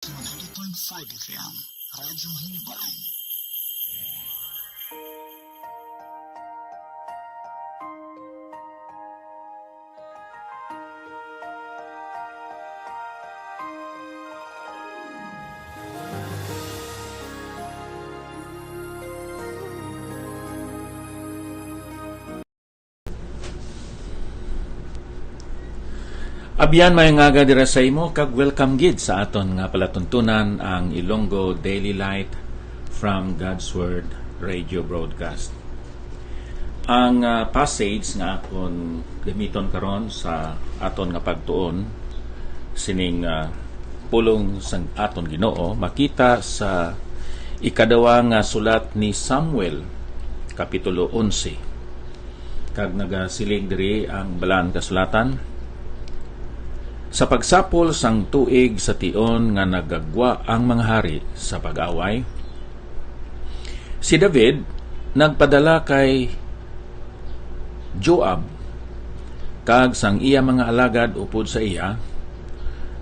90.5 FM, Radyo Himbalan. Abyan may nga dira sa imo kag welcome gid sa aton nga palatuntunan ang Ilonggo Daily Light from God's Word Radio Broadcast. Ang passage nga akon gamiton karon sa aton nga pagtuon sining pulong sang aton Ginoo makita sa ikaduha nga sulat ni Samuel kapitulo 11. Kag nagasiling diri ang balaan kasulatan. Sa pagsapol sang tuig sa tion nga nagagwa ang mga hari sa pag-away, si David nagpadala kay Joab kag sang iya mga alagad upod sa iya,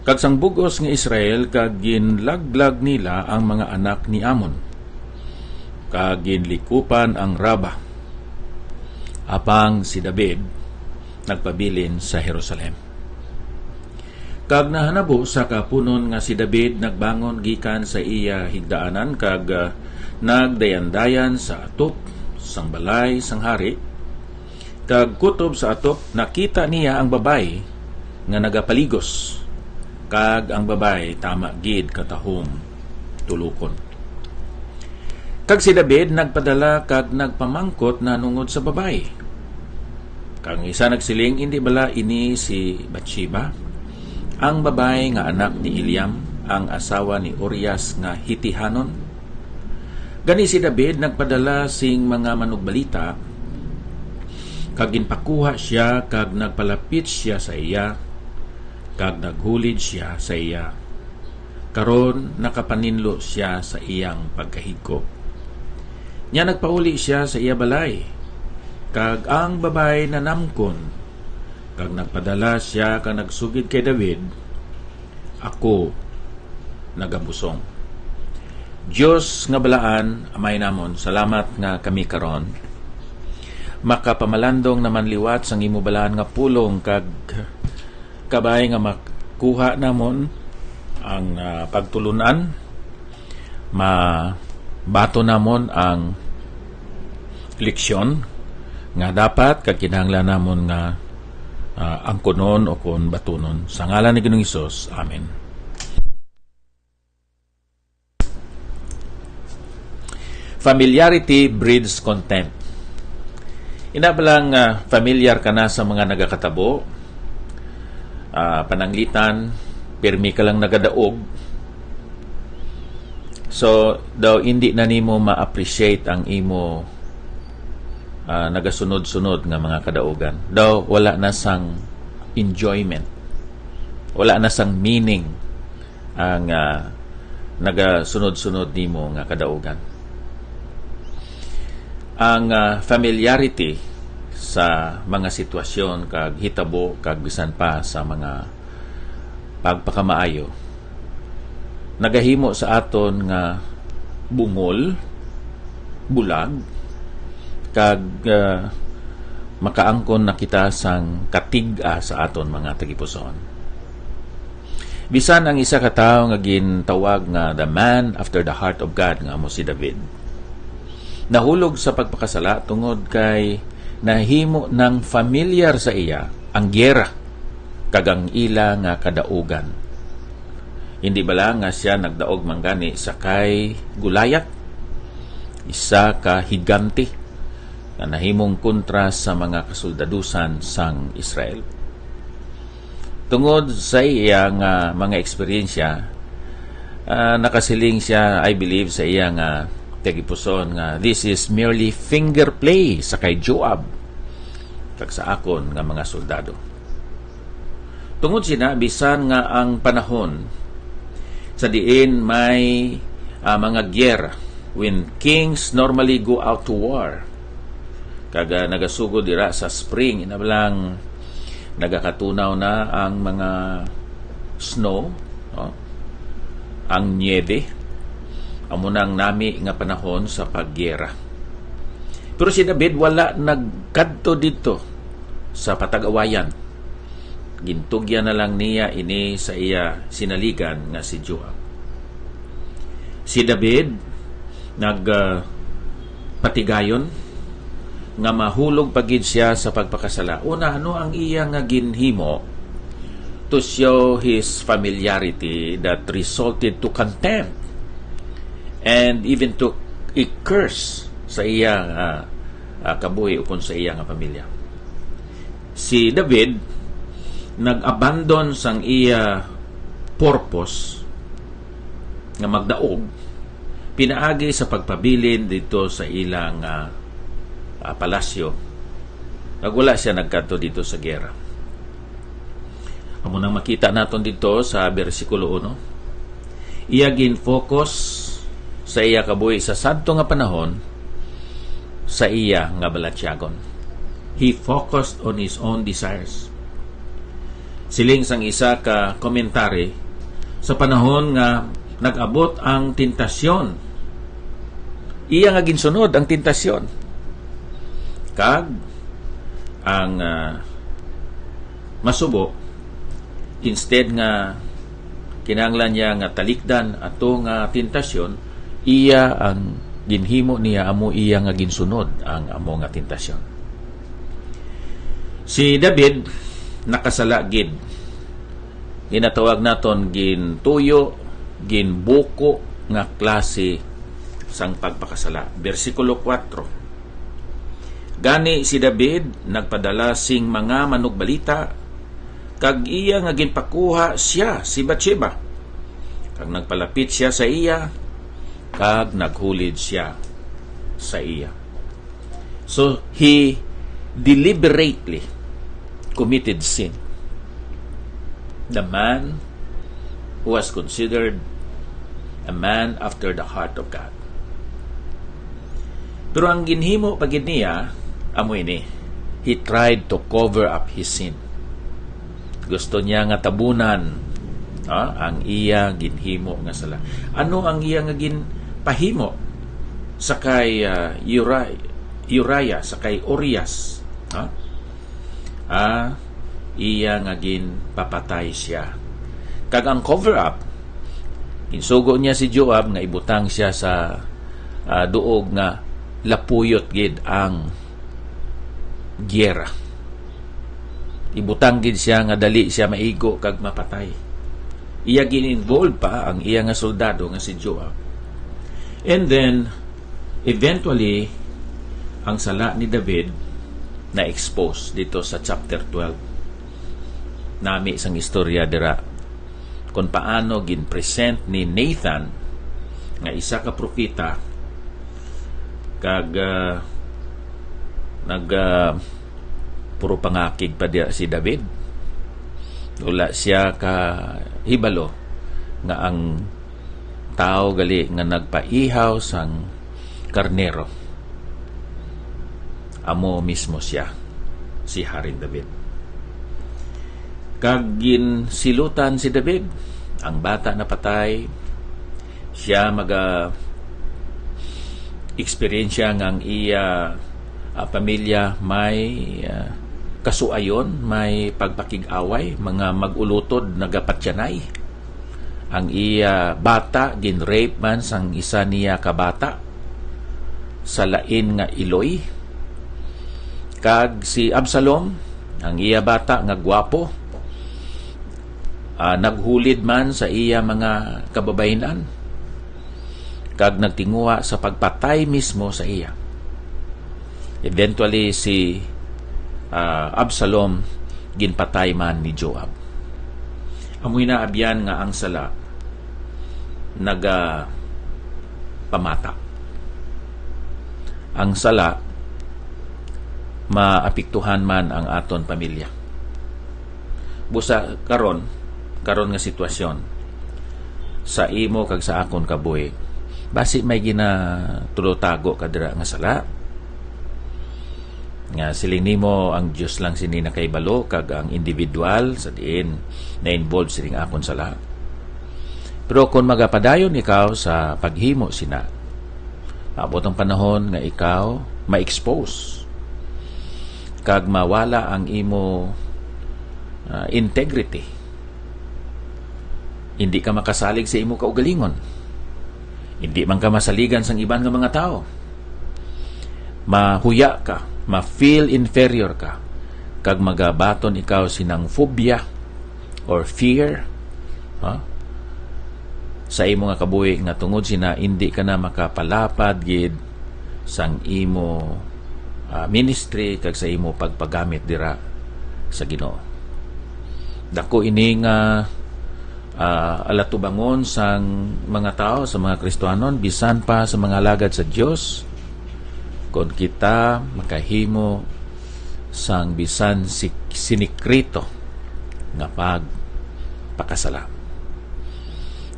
kag sang bugos nga Israel kag ginlaglag nila ang mga anak ni Amon, kag ginlikupan ang Raba, apang si David nagpabilin sa Jerusalem. Kag nahanabo sa kapunon nga si David nagbangon gikan sa iya higdaanan kag nagdayan-dayan sa atop sang balay sang hari. Kag kutob sa atop nakita niya ang babay nga nagapaligos, kag ang babay tama gid katahom tulukon. Kag si David nagpadala kag nagpamangkot na nungod sa babay. Kag isa nagsiling, hindi bala ini si Bathsheba, ang babay nga anak ni Eliam, ang asawa ni Urias nga Hitihanon? Gani si David nagpadala sing mga manugbalita, kag ginpakuha siya, kag nagpalapit siya sa iya, kag naghulid siya sa iya. Karon nakapaninlo siya sa iyang pagkahigko. Nya nagpauli siya sa iya balay, kag ang babay nanamkon, kag nagpadala siya kag nagsugid kay David, ako nagabusong. Dios nga balaan, amay namon, salamat nga kami karon makapamalandong naman liwat sang imo balaan nga pulong, kag kabay nga makuha namon ang pagtulunan, mabato namon ang leksyon nga dapat kag kinahanglan namon nga ang kunon o kun batunon. Sa ngalan ni Ginoong Hesus. Amen. Familiarity breeds contempt. Inabalang familiar ka na sa mga nagakatabo, pananglitan, pirmi ka lang nagadaog. So, daw hindi na nimo ma-appreciate ang imo nagasunod-sunod nga mga kadaugan. Daw wala na sang enjoyment, wala na sang meaning ang nagasunod-sunod nimo nga kadaugan. Ang familiarity sa mga sitwasyon kag hitabo kag bisan pa sa mga pagpakamaayo nagahimo sa aton nga bungol, bulag, kag makaangkon na kita sang katig-a sa aton mga tagipuson. Bisan ang isa ka tawo nga gintawag nga the man after the heart of God nga amo si David, nahulog sa pagpakasala tungod kay nahimo ng familiar sa iya ang gyera kag ang ila nga kadaugan. Hindi bala nga siya nagdaog manggani sa kay Gulayat, isa ka higante na nahimong kontra sa mga kasoldadusan sang Israel. Tungod sa iya nga mga eksperyensya, nakasiling siya, I believe, sa iya nga tagipuson nga this is merely finger play sa kay Joab kag sa akon nga mga soldado. Tungod sina, bisan nga ang panahon sa diin may mga gyera, when kings normally go out to war, kag nagasugod dira sa spring, inabalang nagakatunaw na ang mga snow, no? ang niebe, amo nang nami nga panahon sa paggera. Pero si David wala nagkadto dito sa patag-awayan. Gintugyan na lang niya ini sa iya sinaligan nga si Joab. Si David patigayon nga mahulog pagid siya sa pagpakasala. Una, ano ang iya nga ginhimo to show his familiarity that resulted to contempt and even to a curse sa iya kabuhi upon sa iya nga pamilya. Si David nag-abandon sang iya purpose nga magdaog pinaagi sa pagpabilin dito sa ilang palasyo. Wala siya nagkadto dito sa gera. Amo nang makita naton dito sa bersikulo 1. Iya gin-focus sa iya kabuhi sa sadto nga panahon sa iya nga balatyagon. He focused on his own desires. Siling sang isa ka komentary, sa panahon nga nag-abot ang tentasyon, iya nga ginsunod ang tentasyon. Kag ang masubo, instead nga kinahanglan niya nga talikdan ato nga tentasyon, iya ang ginhimo niya amo iya nga ginsunod ang amo nga tentasyon. Si David nakasala gid. Ginatawag naton gintuyo, ginbuko nga klase sang pagpakasala. Bersikulo 4. Gani si David nagpadala sing mga manugbalita kag iya nga ginpakuha siya si Bathsheba. Kag nagpalapit siya sa iya kag naghulid siya sa iya. So he deliberately committed sin. The man who was considered a man after the heart of God. Pero ang ginhimo pagid niya amo ini, he tried to cover up his sin. Gusto niya nga tabunan ang iya ginhimo nga sala. Ano ang iya nga ginpahimo sa kay Uriah, sa kay Urias? Iya nga ginpapatay siya. Kag ang cover up, insugo niya si Joab nga ibutang siya sa duog nga lapuyot gid ang giyera. Ibutang gid siya nga dali siya maigo kag mapatay. Iya gin-involve pa ang iya nga soldado nga si Joab. And then eventually ang sala ni David na expose dito sa chapter 12. Nami isang istorya dira kung paano gin-present ni Nathan nga isa ka propeta kag puro pangakig pa diya si David. Wala siya ka hibalo nga ang tao gali nga nagpaihaw sang karnero amo mismo siya, si Haring David. Kag ginsilutan si David ang bata na patay, siya eksperyensya ng iya pamilya may kasuayon, may pagpakig-away, mga mag-ulutod nagapatyanay. Ang iya bata gin-rape man sang isa niya kabata sa lain nga Iloy. Kag si Absalom, ang iya bata nga gwapo, naghulid man sa iya mga kababayenan kag nagtinguha sa pagpatay mismo sa iya. Eventually si Absalom ginpatay man ni Joab. Amoy na abyan nga ang sala pamata. Ang sala maapektuhan man ang aton pamilya. Busa karon nga sitwasyon sa imo kag sa akon kabuhi, basi may ginatulutago kadira nga sala nga siling nimo ang Dios lang sini nakaibalo kag ang individual sa diin na involved sining akon sala. Pero kung magapadayon ikaw sa paghimo sina, maabot ang panahon nga ikaw ma-expose kag mawala ang imo integrity. Hindi ka makasalig sa imo kaugalingon. Hindi man ka masaligan sa iban nga mga tao. Mahuya ka, ma-feel inferior ka, kag magabaton ikaw sinang phobia or fear sa imo nga kabuhi nga tungod sina hindi ka na makapalapad gid sang imo ministry kag sa imo pagpagamit dira sa Ginoo. Dako ini nga alatubangon sang mga tao, sa mga Kristiyanon, bisan pa sa mga alagad sa Dios, kung kita makahimo sang bisan sinikrito nga pagpakasala.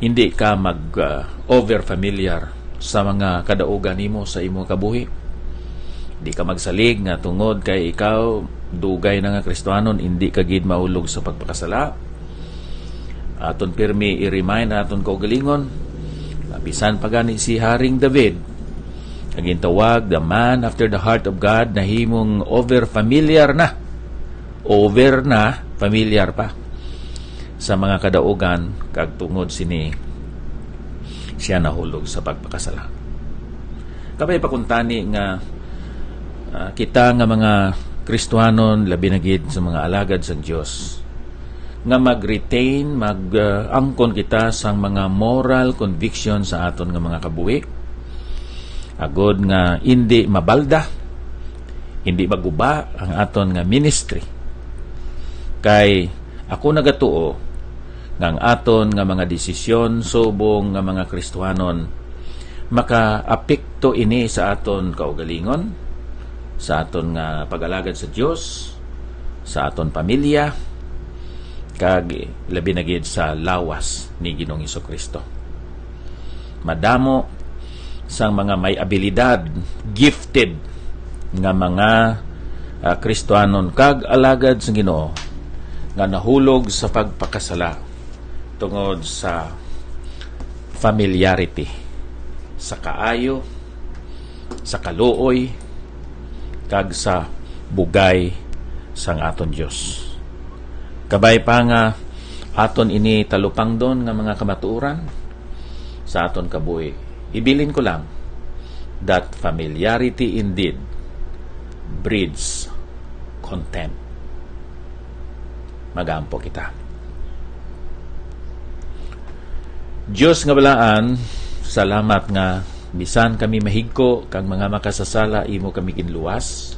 Hindi ka over familiar sa mga kadaugan nimo sa imo kabuhi. Hindi ka magsalig nga tungod kay ikaw dugay na nga Kristiyanon, hindi ka gid maulog sa pagpakasala. Aton pirmi i-remind aton kaugalingon, bisan pa gani si Haring David, ang gintawag the man after the heart of God, na himong familiar pa sa mga kadaugan, kag tungod sini siya nahulog sa pagpakasala. Kabay pakuntani nga kita nga mga Kristiyanon, labi na gid sa mga alagad sa Dios, nga mag-retain, mag-angkon kita sang mga moral conviction sa aton nga mga kabuhi, agod nga hindi mabalda, hindi maguba ang aton nga ministry. Kay ako nagatuo nga ang aton nga mga desisyon subong nga mga Kristiyanon maka-apekto ini sa aton kaugalingon, sa aton nga pag-alagad sa Dios, sa aton pamilya, kag labi na gid sa lawas ni Ginoong Hesukristo. Madamo sang mga may abilidad, gifted nga mga Kristiyanon kag alagad sa Ginoo nga nahulog sa pagpakasala tungod sa familiarity, sa kaayo, sa kaluoy, kag sa bugay sang aton Dios. Kabay pa nga aton ini talupang don nga mga kamatuoran sa aton kabuhi. Ibilin ko lang that familiarity indeed breeds contempt. Magampo kita. Diyos nga balaan, salamat nga bisan kami mahigko kang mga makasasala, imo kami ginluwas.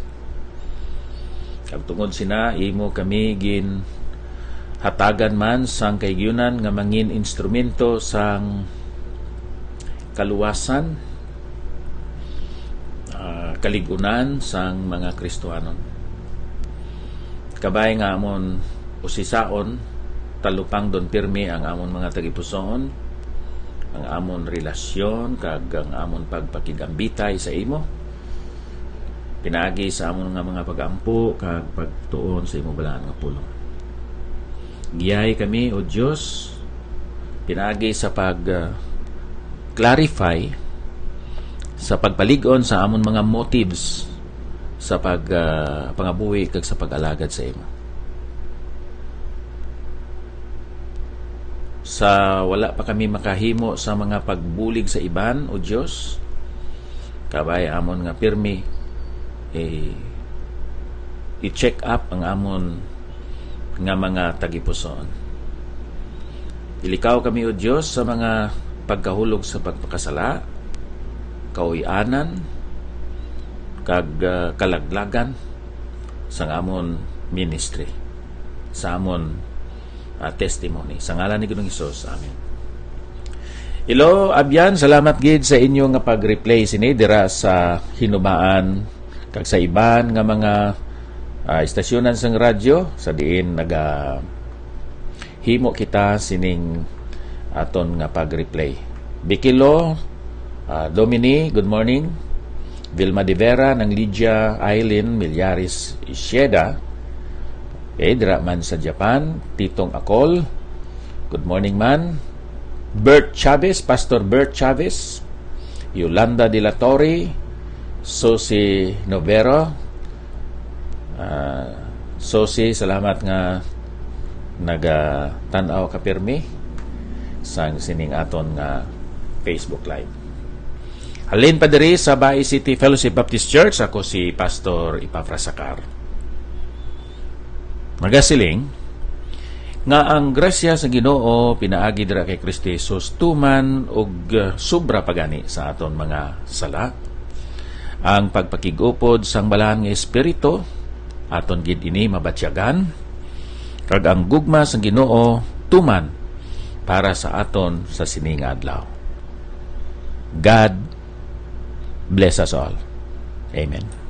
Kag tungod sina, imo kami gin hatagan man sang kaigyonan nga mangin instrumento sang kaluwasan, kaligunan sang mga Kristiyanon. Kabay nga amon usisaon, talupang don pirmi ang amon mga tagipusoon, ang amon relasyon kag ang amon pagpakigambitay sa imo, pinaagi sa amon nga mga pagampo kag pagtuon sa imo balaan nga pulong. Giyay kami, O Diyos, pinaagi sa pag-clarify, sa pagpaligon sa amon mga motives sa pangabuhi kag sa pag-alagad sa imo. Sa wala pa kami makahimo sa mga pagbulig sa iban, O Diyos, kabay amon nga pirmi i-check up ang amon nga mga tagipuson. Ilikaw kami, O Diyos, sa mga pagkahulog sa pagpakasala, kauyanan, kag kalaglagan sa amon ministry, sa amon testimony. Sa ngalan ni Ginoong Hesus. Amen. Ilo, abyan, salamat gid sa inyo nga pag-replay sini dira sa hinubaan kag sa iban nga mga istasyonan sang radyo sa diin himo kita sining aton nga pag-replay. Bikilo, Domini, good morning. Vilma de Vera ng Lydia Aileen Milyaris Isieda, dira man sa Japan. Titong Akol, good morning man. Bert Chavez, Pastor Bert Chavez, Yolanda de la Torre, Sosi Novero. Sosi, salamat nga naga-tanaw ka pirmi sang sining aton nga Facebook Live. Halin pa diri sa Bay City Fellowship Baptist Church, ako si Pastor Ipafrasacar. Magasiling nga ang grasya sa Ginoo pinaagi dira kay Kristo Jesus tuman og sobra pagani sa aton mga sala. Ang pagpakigupod sang balahan nga espiritu aton gid ini mabatyagan, kag ang gugma sang Ginoo tuman para sa aton sa sining adlaw. God bless us all. Amen.